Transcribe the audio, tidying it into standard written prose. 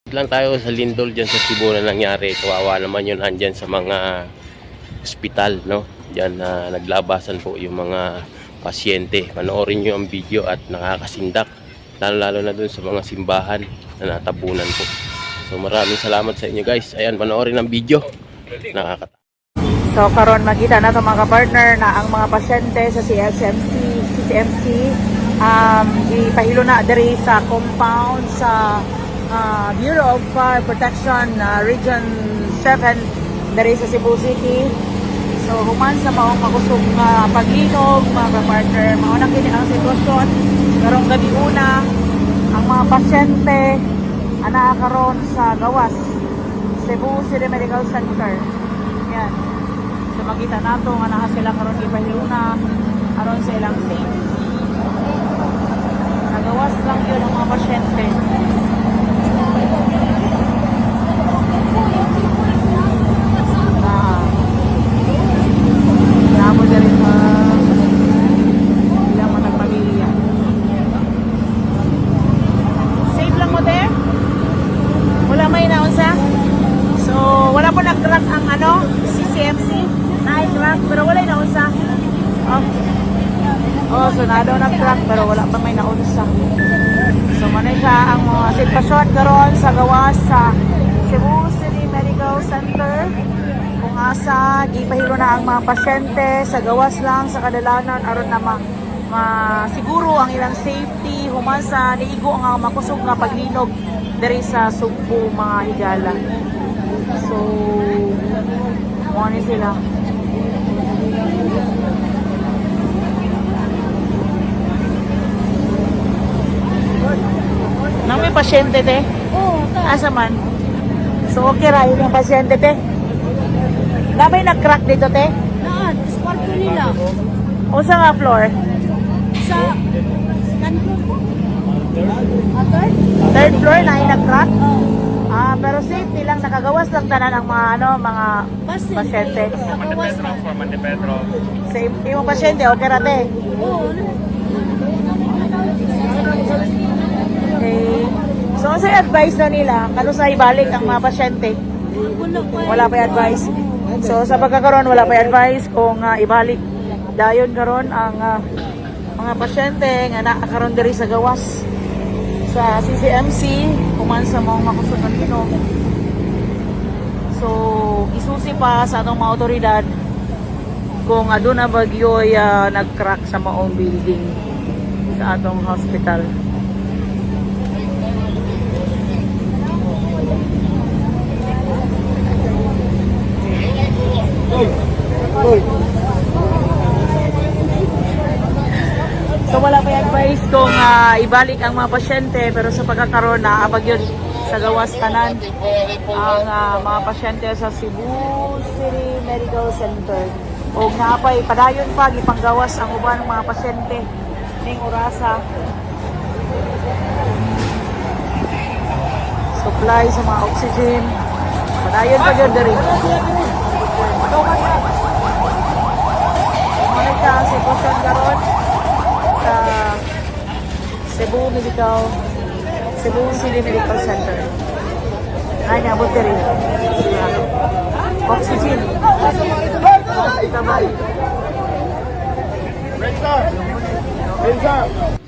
Lang tayo sa lindol dyan sa Cebu na nangyari. Kawawa naman yun andyan sa mga ospital, no? Diyan na naglabasan po yung mga pasyente. Panoorin nyo ang video at nakakasindak. Lalo na dun sa mga simbahan na natabunan po. So maraming salamat sa inyo guys. Ayan, panoorin ang video. So karon makita na ito mga partner na ang mga pasyente sa CCMC ipahilo na diri sa compound sa Bureau of Fire Protection Region 7 diri sa Cebu City. So human sa maong makusog nga paglinog mga partner, mauna kini ang sitwasyon karong gabi una ang mga pasyente ana karon sa gawas Cebu City Medical Center. Yan. So makita nato nga naa sila karon ipahilo na aron sa ilang safety. Sa gawas lang yun ang mga pasyente. Namo na rin ilang mga nagpamilya. Safe lang mo, te? Wala may naunsa? So, wala po nag-crack ang CCMC. Na-crack, pero wala yung naunsa. So na daw nag-crack, pero wala pa may naunsa. So, manay siya ang mga sitwasyon karon sa gawas sa Cebu City Medical Center. Kung asa, gipahilo na ang mga pasyente sa gawas lang sa kadalanan aron na siguro ang ilang safety human sa niigo ang makusog nga paglinog diri sa Sugbo mga higala. So mo ni sila. Nang may pasyente te? Oo, asa man? So okay ra yung pasyente te? Damay nag-crack dito, te? naan, sa kwarto nila. O sa nga floor? Sa second floor po. Third? Third floor na yung nag-crack? Oo. Pero safety lang, nakagawas lang tanan ang mga, mga pasyente. Nakawas na. Safety yung pasyente, okay ra, te? Oo. Okay. So, sa advice na nila, kano sa ibalik ang mga pasyente? Wala pa advice. So sa pagkakaroon wala pa advice kung ibalik dayon karon ang mga pasyente nga nakakaroon diri sa gawas sa CCMC human sa mga makusugan kino. So isusi pa sa atong mga otoridad kung aduna bagyo nag-crack sa maong building sa atong hospital. So wala pa advice kung ibalik ang mga pasyente pero sa pagkakaroon na abag yun sa gawas tanan ang mga pasyente sa Cebu City Medical Center o napay padayon pa ipanggawas ang uban ng mga pasyente ning orasa. Supply sa mga oxygen padayon pa yun diri. Sa sitwasyon karon sa Cebu City Medical Center. Ay, nabot rin. Oxygen. Ito ba?